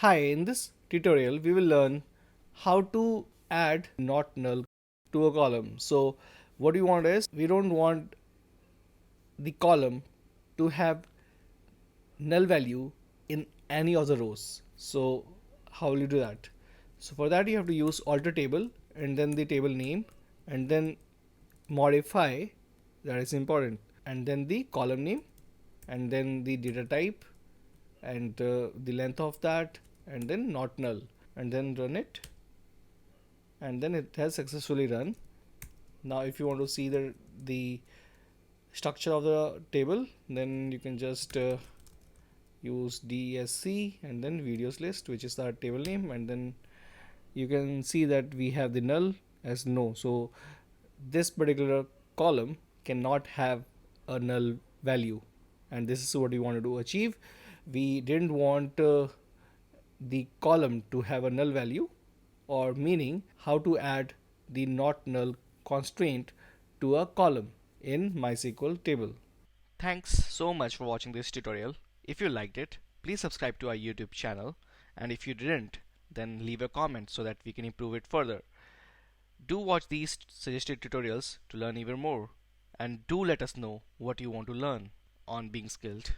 Hi, in this tutorial we will learn how to add not null to a column. So what we want is we don't want the column to have null value in any of the rows. So how will you do that? So for that you have to use alter table and then the table name and then modify, that is important, and then the column name and then the data type and the length of that and then not null and then run it, and then it has successfully run. Now if you want to see the structure of the table, then you can just use dsc and then videos list, which is the table name, and then you can see that we have the null as no. So this particular column cannot have a null value, and this is what we wanted to achieve. We didn't want the column to have a null value, or meaning how to add the not null constraint to a column in MySQL table. Thanks so much for watching this tutorial. If you liked it, please subscribe to our YouTube channel, and if you didn't, then leave a comment so that we can improve it further. Do watch these suggested tutorials to learn even more, and do let us know what you want to learn on Being Skilled.